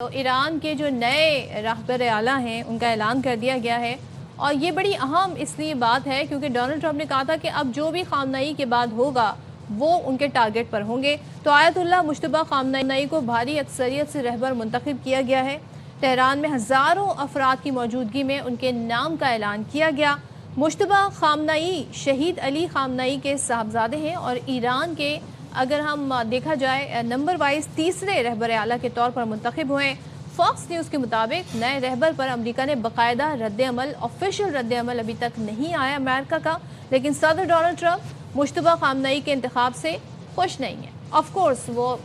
تو ایران کے جو نئے رہبر اعلیٰ ہیں ان کا اعلان کر دیا گیا ہے، اور یہ بڑی اہم اس لیے بات ہے کیونکہ ڈونلڈ ٹرمپ نے کہا تھا کہ اب جو بھی خامنئی کے بعد ہوگا وہ ان کے ٹارگٹ پر ہوں گے۔ تو آیت اللہ مجتبیٰ خامنئی کو بھاری اکثریت سے رہبر منتخب کیا گیا ہے۔ تہران میں ہزاروں افراد کی موجودگی میں ان کے نام کا اعلان کیا گیا۔ مجتبیٰ خامنئی شہید علی خامنئی کے صاحبزادے ہیں اور ایران کے اگر ہم دیکھا جائے نمبر وائز تیسرے رہبر اعلیٰ کے طور پر منتخب ہوئے۔ فاکس نیوز کے مطابق نئے رہبر پر امریکہ نے باقاعدہ رد عمل آفیشیل رد عمل ابھی تک نہیں آیا امریکہ کا، لیکن صدر ڈونلڈ ٹرمپ مجتبیٰ خامنئی کے انتخاب سے خوش نہیں ہیں۔ آف کورس وہ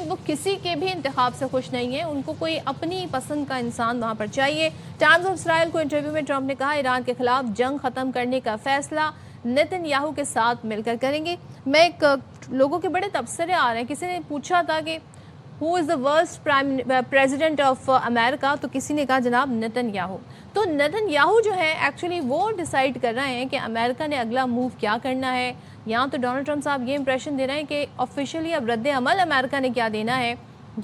وہ کسی کے بھی انتخاب سے خوش نہیں ہیں، ان کو کوئی اپنی پسند کا انسان وہاں پر چاہیے۔ ٹائمز آف اسرائیل کو انٹرویو میں ٹرمپ نے کہا ایران کے خلاف جنگ ختم کرنے کا فیصلہ نیتن یاہو کے ساتھ مل کر کریں گے۔ لوگوں کے بڑے تبصرے آ رہے ہیں، کسی نے پوچھا تھا کہ who is the worst president of America, تو کسی نے کہا جناب نیتن یاہو۔ تو نیتن یاہو جو ہے ایکچولی وہ ڈیسائیڈ کر رہے ہیں کہ امریکہ نے اگلا موو کیا کرنا ہے۔ یہاں تو ڈونلڈ ٹرمپ صاحب یہ امپریشن دے رہے ہیں کہ آفیشیلی اب رد عمل امریکہ نے کیا دینا ہے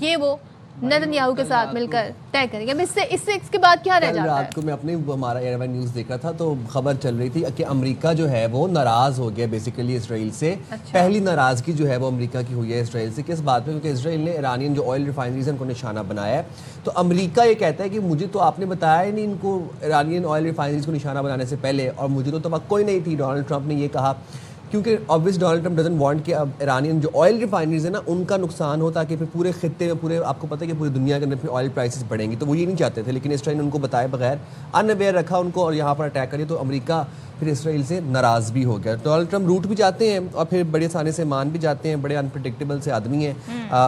یہ وہ نیتن یاہو کے ساتھ مل کر طے کریں گے۔ اب اس کے بعد کیا رہ جاتا ہے؟ رات کو میں اپنے ہمارا ایئر نیوز دیکھ رہا تھا تو خبر چل رہی تھی کہ امریکہ جو ہے وہ ناراض ہو گیا بیسیکلی اسرائیل سے۔ پہلی ناراضگی جو ہے وہ امریکہ کی ہوئی ہے اسرائیل سے، کس بات پہ؟ کیونکہ اسرائیل نے ایرانین جو آئل ریفائنریز ان کو نشانہ بنایا ہے، تو امریکہ یہ کہتا ہے کہ مجھے تو آپ نے بتایا ہی نہیں ان کو ایرانین آئل ریفائنریز کو نشانہ بنانے سے پہلے، اور مجھے تو توقع ہی نہیں تھی۔ ڈونلڈ ٹرمپ نے یہ کہا کیونکہ obvious Donald Trump doesn't want کہ اب ایرانین جو آئل ریفائنریز ہیں نا ان کا نقصان ہو، تاکہ پھر پورے خطے میں آپ کو پتہ ہے کہ پوری دنیا کے اندر پھر آئل پرائسز بڑھیں گی، تو وہ یہ نہیں چاہتے تھے، لیکن اسرائیل نے ان کو بتائے بغیر ان اویئر رکھا ان کو اور یہاں پر اٹیک کری، تو امریکہ پھر اسرائیل سے ناراض بھی ہو گیا۔ ڈونلڈ ٹرمپ روٹ بھی جاتے ہیں اور پھر بڑے آسانی سے مان بھی جاتے ہیں، بڑے انپریڈکٹیبل سے آدمی ہیں۔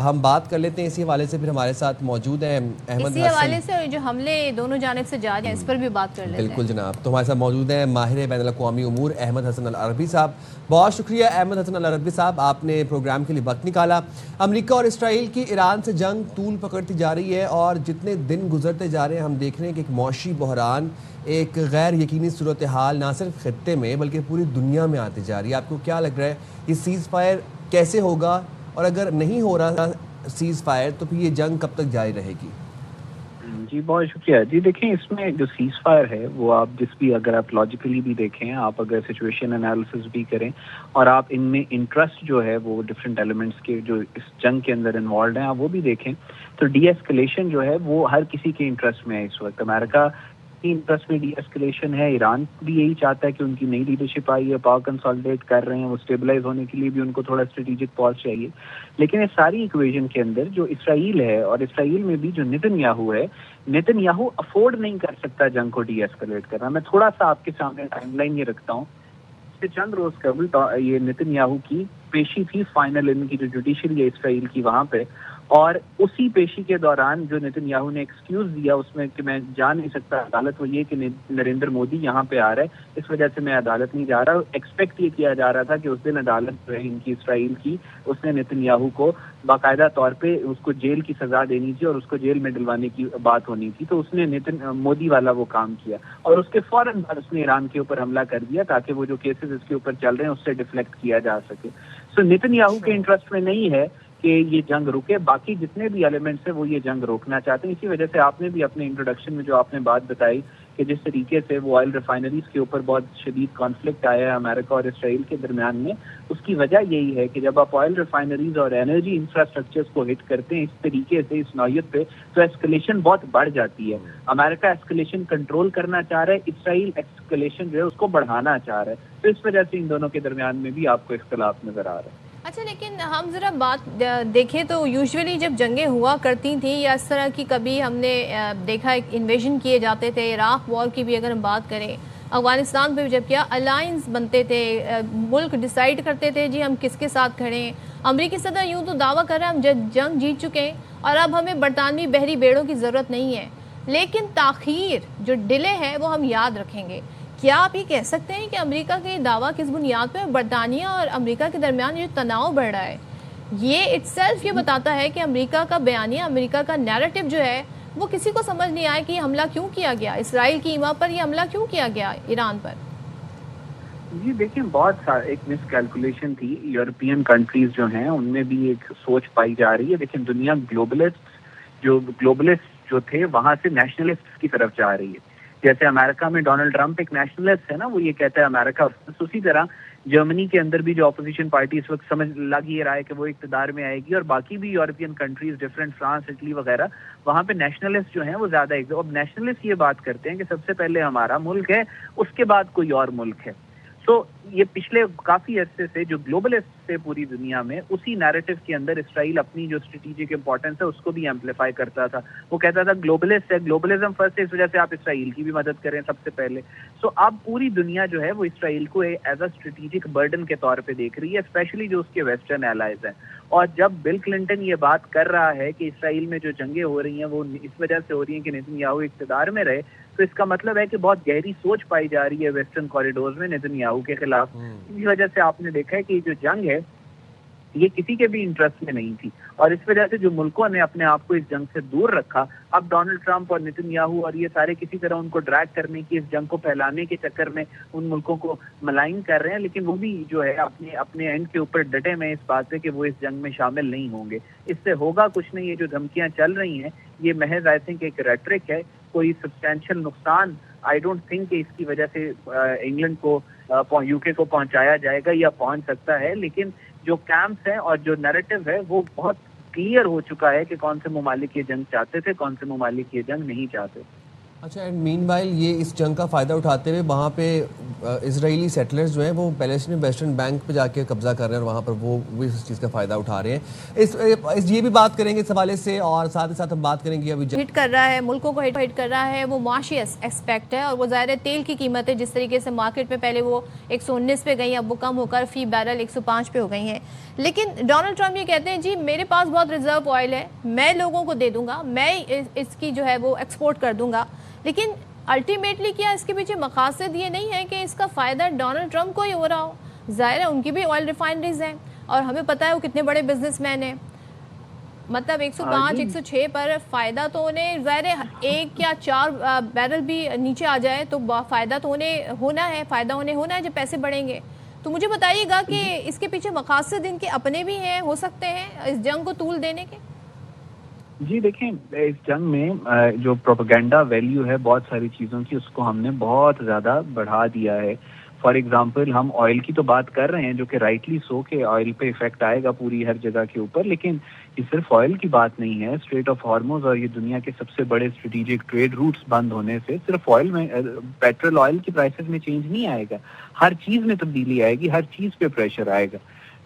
ہم بات کر لیتے ہیں اسی حوالے سے، پھر ہمارے ساتھ موجود ہیں احمد اسی حوالے سے جو حملے دونوں جانب سے جاری ہیں اس پر بھی بات کر لیتے ہیں۔ بالکل جناب، تو ہمارے ساتھ موجود ہیں ماہر بین الاقوامی امور احمد حسن العربی صاحب۔ بہت شکریہ احمد حسن العربی صاحب، آپ نے پروگرام کے لیے وقت نکالا۔ امریکہ اور اسرائیل کی ایران سے جنگ طول پکڑتی جا رہی ہے، اور جتنے دن گزرتے جا رہے ہیں ہم دیکھ رہے ہیں کہ ایک معاشی بحران، ایک غیر یقینی صورتحال نہ صرف خطے میں بلکہ پوری دنیا میں آتی جا رہی ہے۔ آپ کو کیا لگ رہا ہے یہ سیز فائر کیسے ہوگا، اور اگر نہیں ہو رہا سیز فائر تو پھر یہ جنگ کب تک جاری رہے گی؟ جی بہت شکریہ۔ جی دیکھیں، اس میں جو سیز فائر ہے وہ آپ اگر آپ لاجیکلی بھی دیکھیں، آپ اگر سچویشن انالیسس بھی کریں، اور آپ ان میں انٹرسٹ جو ہے وہ ڈفرینٹ ایلیمنٹس کے جو اس جنگ کے اندر انوالوڈ ہیں آپ وہ بھی دیکھیں، تو ڈی ایسکلیشن جو ہے وہ ہر کسی کے انٹرسٹ میں ہے اس وقت۔ امریکہ کی انٹرسٹ میں ڈی ایسکلیشن ہے، ایران بھی یہی چاہتا ہے کہ ان کی نئی لیڈرشپ آئی ہے، پاور کنسالیڈیٹ کر رہے ہیں، وہ اسٹیبلائز ہونے کے لیے بھی ان کو تھوڑا اسٹریٹجک پاز چاہیے۔ لیکن اس ساری ایکویژن کے اندر جو اسرائیل ہے، اور اسرائیل میں بھی جو نیتن یاہو ہے، نیتن یاہو افورڈ نہیں کر سکتا جنگ کو ڈی ایسکلیٹ کرنا۔ میں تھوڑا سا آپ کے سامنے ٹائم لائن یہ رکھتا ہوں۔ اس سے چند روز قبل یہ نیتن یاہو کی پیشی تھی فائنل ان کی جو جوڈیشری ہے اسرائیل کی وہاں پہ، اور اسی پیشی کے دوران جو نیتن یاہو نے ایکسکیوز دیا اس میں کہ میں جا نہیں سکتا عدالت، وہ یہ کہ نریندر مودی یہاں پہ آ رہا ہے، اس وجہ سے میں عدالت نہیں جا رہا۔ ایکسپیکٹ یہ کیا جا رہا تھا کہ اس دن عدالت جو ہے ان کی اسرائیل کی، اس نے نیتن یاہو کو باقاعدہ طور پہ اس کو جیل کی سزا دینی تھی اور اس کو جیل میں ڈلوانے کی بات ہونی تھی، تو اس نے مودی والا وہ کام کیا، اور اس کے فوراً بعد اس نے ایران کے اوپر حملہ کر دیا تاکہ وہ جو کیسز اس کے اوپر چل رہے ہیں اس سے ڈیفلیکٹ کیا جا سکے۔ سو نیتن یاہو کے انٹرسٹ میں نہیں ہے کہ یہ جنگ رکے، باقی جتنے بھی ایلیمنٹس ہیں وہ یہ جنگ روکنا چاہتے ہیں۔ اسی وجہ سے آپ نے بھی اپنے انٹروڈکشن میں جو آپ نے بات بتائی کہ جس طریقے سے وہ آئل ریفائنریز کے اوپر بہت شدید کانفلکٹ آیا ہے امریکہ اور اسرائیل کے درمیان میں، اس کی وجہ یہی ہے کہ جب آپ آئل ریفائنریز اور انرجی انفراسٹرکچرز کو ہٹ کرتے ہیں اس طریقے سے، اس نوعیت پہ، تو ایسکلیشن بہت بڑھ جاتی ہے۔ امریکہ ایسکلیشن کنٹرول کرنا چاہ رہا ہے، اسرائیل ایسکلیشن جو ہے اس کو بڑھانا چاہ رہا ہے، تو اس وجہ سے ان دونوں کے درمیان میں بھی آپ کو اختلاف نظر آ رہا ہے۔ اچھا، لیکن ہم ذرا بات دیکھیں تو یوزولی جب جنگیں ہوا کرتی تھیں یا اس طرح کی کبھی ہم نے دیکھا انویژن کیے جاتے تھے، عراق وار کی بھی اگر ہم بات کریں، افغانستان پہ جب کیا الائنس بنتے تھے، ملک ڈیسائیڈ کرتے تھے جی ہم کس کے ساتھ کھڑے ہیں۔ امریکی صدر یوں تو دعویٰ کر رہے ہیں ہم جنگ جیت چکے ہیں اور اب ہمیں برطانوی بحری بیڑوں کی ضرورت نہیں ہے، لیکن تاخیر جو ڈیلے ہے وہ ہم یاد رکھیں گے۔ کیا آپ یہ کہہ سکتے ہیں کہ امریکہ کے دعویٰ کس بنیاد پہ برطانیہ اور امریکہ کے درمیان جو تناؤ بڑھ رہا ہے، یہ اٹ سیلف یہ بتاتا ہے کہ امریکہ کا بیانیہ، امریکہ کا نیریٹو جو ہے وہ کسی کو سمجھ نہیں آیا کہ یہ حملہ کیوں کیا گیا، اسرائیل کی ایما پر یہ حملہ کیوں کیا گیا ایران پر؟ جی دیکھیں، بہت ایک مس کیلکولیشن تھی، یورپین کنٹریز جو ہیں ان میں بھی ایک سوچ پائی جا رہی ہے۔ دیکھیں، دنیا گلوبلسٹ جو گلوبلسٹ جو تھے وہاں سے نیشنلسٹ کی طرف جا رہی ہے. جیسے امریکہ میں ڈونلڈ ٹرمپ ایک نیشنلسٹ ہے نا, وہ یہ کہتا ہے امریکہ, اسی طرح جرمنی کے اندر بھی جو اپوزیشن پارٹی اس وقت سمجھ لگ یہ رہا ہے کہ وہ اقتدار میں آئے گی, اور باقی بھی European countries different, France, Italy وغیرہ, وہاں پہ نیشنلسٹ جو ہیں وہ زیادہ اب نیشنلسٹ یہ بات کرتے ہیں کہ سب سے پہلے ہمارا ملک ہے, اس کے بعد کوئی اور ملک ہے. تو یہ پچھلے کافی عرصے سے جو گلوبلسٹ سے پوری دنیا میں اسی نیریٹو کے اندر اسرائیل اپنی جو اسٹریٹجک امپورٹنس ہے اس کو بھی ایمپلیفائی کرتا تھا. وہ کہتا تھا گلوبلسٹ ہے, گلوبلزم فرسٹ ہے, اس وجہ سے آپ اسرائیل کی بھی مدد کریں سب سے پہلے. سو اب پوری دنیا جو ہے وہ اسرائیل کو ایز اے اسٹریٹجک برڈن کے طور پہ دیکھ رہی ہے, اسپیشلی جو اس کے ویسٹرن الائز ہیں. اور جب بل کلنٹن یہ بات کر رہا ہے کہ اسرائیل میں جو جنگیں ہو رہی ہیں وہ اس وجہ سے ہو رہی ہیں کہ نیتن یاہو اقتدار میں رہے, تو اس کا مطلب ہے کہ بہت گہری سوچ پائی جا رہی ہے ویسٹرن کوریڈورز میں نیتن یاہو کے خلاف. اسی وجہ سے آپ نے دیکھا ہے کہ یہ جو جنگ ہے یہ کسی کے بھی انٹرسٹ میں نہیں تھی, اور اس وجہ سے جو ملکوں نے اپنے آپ کو اس جنگ سے دور رکھا, اب ڈونلڈ ٹرمپ اور نیتن یاہو اور یہ سارے کسی طرح ان کو ڈریگ کرنے کی, اس جنگ کو پھیلانے کے چکر میں ان ملکوں کو ملائن کر رہے ہیں, لیکن وہ بھی جو ہے اپنے اینڈ کے اوپر ڈٹے میں اس بات پہ کہ وہ اس جنگ میں شامل نہیں ہوں گے. اس سے ہوگا کچھ نہیں. یہ جو دھمکیاں چل رہی ہیں یہ محض آئی تھنک ایک ریٹرک ہے, کوئی سبسٹینشیل نقصان آئی ڈونٹ تھنک کہ اس کی وجہ سے انگلینڈ کو یو کے کو پہنچایا جائے گا یا پہنچ سکتا ہے, لیکن جو کیمپس ہیں اور جو نیریٹو ہے وہ بہت کلیئر ہو چکا ہے کہ کون سے ممالک یہ جنگ چاہتے تھے, کون سے ممالک یہ جنگ نہیں چاہتے. اچھا, اینڈ مین وائل یہ اس جنگ کا فائدہ اٹھاتے ہوئے وہاں پہ اسرائیلی سیٹلرز جو ہیں وہ پیلیسٹین ویسٹرن بینک پہ جا کے قبضہ کر رہے ہیں, اور وہاں پر وہ اس چیز کا فائدہ اٹھا رہے ہیں. یہ بھی بات کریں گے اس حوالے سے, اور ساتھ ہی ساتھ ہم بات کریں گے ابھی ہٹ کر رہا ہے ملکوں کو ہٹ کر رہا ہے وہ معاشی اسپیکٹ ہے, اور وہ ظاہر ہے تیل کی قیمتیں جس طریقے سے مارکیٹ میں پہلے وہ 119 پہ گئی, اب وہ کم ہو کر فی بیرل 105 پہ ہو گئی ہیں. لیکن ڈونلڈ ٹرمپ یہ کہتے ہیں جی میرے پاس بہت ریزرو آئل ہے, میں لوگوں کو دے دوں گا, میں اس کی جو ہے وہ ایکسپورٹ کر دوں گا. لیکن الٹیمیٹلی کیا اس کے پیچھے مقاصد یہ نہیں ہے کہ اس کا فائدہ ڈونلڈ ٹرمپ کو ہی ہو رہا ہو؟ ظاہر ہے ان کی بھی آئل ریفائنریز ہیں, اور ہمیں پتہ ہے وہ کتنے بڑے بزنس مین ہیں. مطلب 105 106 پر فائدہ تو انہیں ظاہر ہے 1 یا 4 بیرل بھی نیچے آ جائے تو فائدہ تو انہیں ہونا ہے, فائدہ انہیں ہونا ہے جب پیسے بڑھیں گے. تو مجھے بتائیے گا کہ اس کے پیچھے مقاصد ان کے اپنے بھی ہیں, ہو سکتے ہیں اس جنگ کو طول دینے کے؟ جی دیکھیں, اس جنگ میں جو پروپیگنڈا ویلیو ہے بہت ساری چیزوں کی, اس کو ہم نے بہت زیادہ بڑھا دیا ہے. فار ایگزامپل ہم آئل کی تو بات کر رہے ہیں جو کہ رائٹلی سو کہ آئل پہ ایفیکٹ آئے گا پوری ہر جگہ کے اوپر, لیکن یہ صرف آئل کی بات نہیں ہے. اسٹریٹ آف ہارموز اور یہ دنیا کے سب سے بڑے اسٹریٹجک ٹریڈ روٹس بند ہونے سے صرف آئل میں, پیٹرول آئل کی پرائسز میں چینج نہیں آئے گا, ہر چیز میں تبدیلی آئے گی, ہر چیز پہ پریشر آئے گا.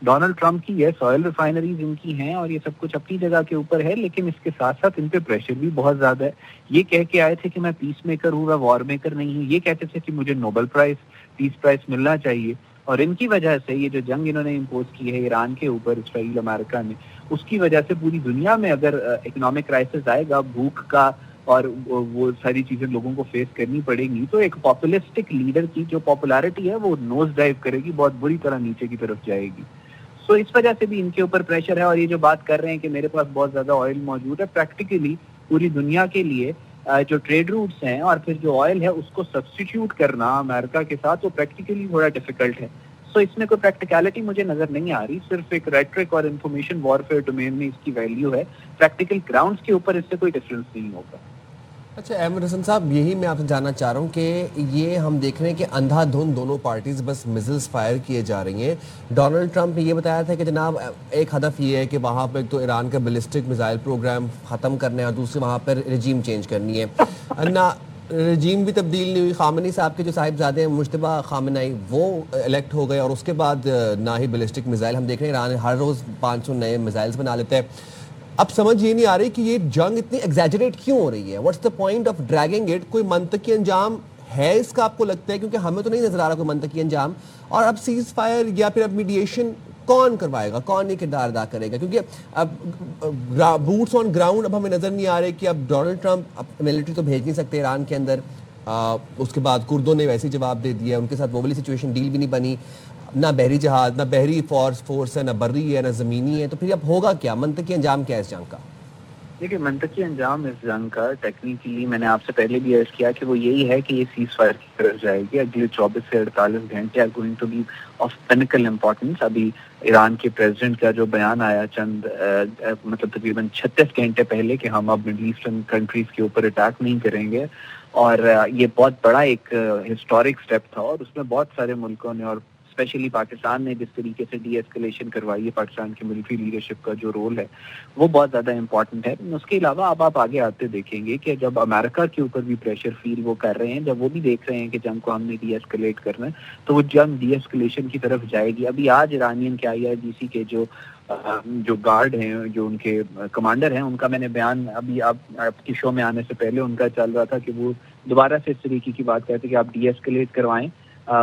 ڈونلڈ ٹرمپ کی یس آئل ریفائنریز ان کی ہیں اور یہ سب کچھ اپنی جگہ کے اوپر ہے, لیکن اس کے ساتھ ساتھ ان پہ پریشر بھی بہت زیادہ ہے. یہ کہہ کے آئے تھے کہ میں پیس میکر ہوں, میں وار میکر نہیں ہوں. یہ کہتے تھے کہ مجھے نوبل پرائز, پیس پرائز ملنا چاہیے, اور ان کی وجہ سے یہ جو جنگ انہوں نے امپوز کی ہے ایران کے اوپر, اسرائیل امریکہ نے, اس کی وجہ سے پوری دنیا میں اگر اکنامک کرائسس آئے گا, بھوک کا اور وہ ساری چیزیں لوگوں کو فیس کرنی پڑے گی, تو ایک پاپولسٹک لیڈر کی جو پاپولیرٹی ہے وہ نوز ڈائیو کرے گی, بہت بری طرح نیچے کی طرف جائے گی. سو اس وجہ سے بھی ان کے اوپر پریشر ہے. اور یہ جو بات کر رہے ہیں کہ میرے پاس بہت زیادہ آئل موجود ہے, پریکٹیکلی پوری دنیا کے لیے جو ٹریڈ روٹس ہیں اور پھر جو آئل ہے اس کو سبسٹیٹیوٹ کرنا امریکہ کے ساتھ وہ پریکٹیکلی تھوڑا ڈیفیکلٹ ہے. سو اس میں کوئی پریکٹیکلٹی مجھے نظر نہیں آ رہی, صرف ایک ریٹرک اور انفارمیشن وارفیئر ڈومین میں اس کی ویلیو ہے. پریکٹیکل گراؤنڈز کے اوپر اس سے کوئی ڈفرینس نہیں ہوگا. اچھا احمد حسن صاحب, یہی میں آپ سے جاننا چاہ رہا ہوں کہ یہ ہم دیکھ رہے ہیں کہ اندھا دھند دونوں پارٹیز بس میزلز فائر کیے جا رہی ہیں. ڈونلڈ ٹرمپ نے یہ بتایا تھا کہ جناب ایک ہدف یہ ہے کہ وہاں پہ ایک تو ایران کا بیلسٹک میزائل پروگرام ختم کرنا ہے, اور دوسرے وہاں پر رجیم چینج کرنی ہے. نہ رجیم بھی تبدیل نہیں ہوئی, خامنئی صاحب کے جو صاحبزادے ہیں مجتبی خامنئی وہ الیکٹ ہو گئے, اور اس کے بعد نہ ہی بیلسٹک میزائل. ہم دیکھ رہے ہیں ایران ہر روز 500 نئے میزائلز بنا لیتے ہیں. اب سمجھ یہ نہیں آ رہی کہ یہ جنگ اتنی ایگزیجریٹ کیوں ہو رہی ہے, what's the point of dragging it? کوئی منطقی انجام ہے اس کا آپ کو لگتا ہے؟ کیونکہ ہمیں تو نہیں نظر آ رہا کوئی منطقی انجام. اور اب سیز فائر یا پھر اب میڈیشن کون کروائے گا, کون یہ کردار ادا کرے گا؟ کیونکہ اب بوٹس آن گراؤنڈ اب ہمیں نظر نہیں آ رہے کہ اب ڈونلڈ ٹرمپ اب ملٹری تو بھیج نہیں سکتے ایران کے اندر. اس کے بعد کردوں نے ویسے جواب دے دیا, ان کے ساتھ وہ والی سچویشن ڈیل بھی نہیں بنی, نہ بحری جہاز, نہ بحری فورس ہے, نہ بری ہے, نہ زمینی ہے. تو پھر اب ہوگا کیا, منطقی انجام کیا ہے اس جنگ کا؟ دیکھیے منطقی انجام اس جنگ کا ٹیکنیکلی میں نے آپ سے پہلے بھی عرض کیا کہ وہ یہی ہے کہ یہ سیز فائر کی طرف جائے گی. اگلے 24 سے 48 گھنٹے are going to be of pinnacle importance. ابھی ایران کے پریزیڈنٹ کا جو بیان آیا چند مطلب تقریباً 36 گھنٹے پہلے کہ ہم اب مڈل ایسٹرن کنٹریز کے اوپر اٹیک نہیں کریں گے, اور یہ بہت بڑا ایک ہسٹورک سٹیپ تھا, اور اس میں بہت سارے ملکوں نے اور اسپیشلی پاکستان نے جس طریقے سے ڈی ایسکلیشن کروائی ہے, پاکستان کی ملٹری لیڈرشپ کا جو رول ہے وہ بہت زیادہ امپورٹنٹ ہے. اس کے علاوہ اب آپ آگے آتے دیکھیں گے کہ جب امریکہ کے اوپر بھی پریشر فیل وہ کر رہے ہیں, جب وہ بھی دیکھ رہے ہیں کہ جنگ کو ہم نے ڈی ایسکلیٹ کرنا ہے, تو وہ جنگ ڈی ایسکلیشن کی طرف جائے گی. ابھی آج ایرانین کے IRGC کے جو گارڈ ہیں, جو ان کے کمانڈر ہیں, ان کا میں نے بیان ابھی آپ کی شو میں آنے سے پہلے ان کا چل رہا تھا کہ وہ دوبارہ سے اس طریقے کی بات کرتے کہ آپ ڈی ایسکلیٹ کروائیں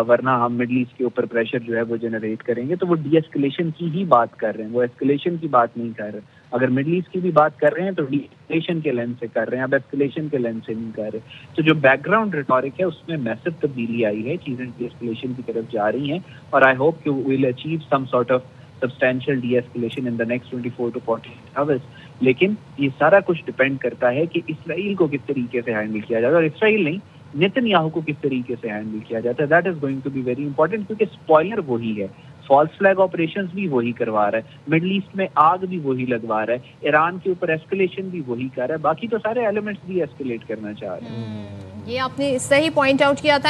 ورنہ ہم مڈل ایسٹ کے اوپر پریشر جو ہے وہ جنریٹ کریں گے. تو وہ ڈی ایسکلیشن کی ہی بات کر رہے ہیں, وہ ایسکلیشن کی بات نہیں کر رہے. اگر مڈل ایسٹ کی بھی بات کر رہے ہیں تو ڈی ایسکلیشن کے لینس سے کر رہے ہیں, اب ایسکلیشن کے لینس سے نہیں کر رہے. تو جو بیک گراؤنڈ ریٹورک ہے اس میں میسو تبدیلی آئی ہے, چیزیں ڈی ایسکلیشن کی طرف جا رہی ہیں, اور آئی ہوپ کہ we will achieve some sort of substantial de-escalation in the next 24 to 48 hours. لیکن یہ سارا کچھ ڈپینڈ کرتا ہے کہ اسرائیل کو کس طریقے سے ہینڈل کیا جائے, اور اسرائیل نہیں نیتن یاہو کو کس طریقے سے ہینڈل کیا جاتا ہے. That is going to be very important, کیونکہ اسپوائلر وہی ہے, فالس فلیگ آپریشنز بھی وہی کروا رہا ہے, مڈل ایسٹ میں آگ بھی وہی لگوا رہا ہے, ایران کے اوپر ایسکلیشن بھی وہی کر رہا ہے, باقی تو سارے ایلیمنٹس بھی ایسکلیٹ کرنا چاہ رہے ہیں. یہ آپ نے صحیح پوائنٹ آؤٹ کیا تھا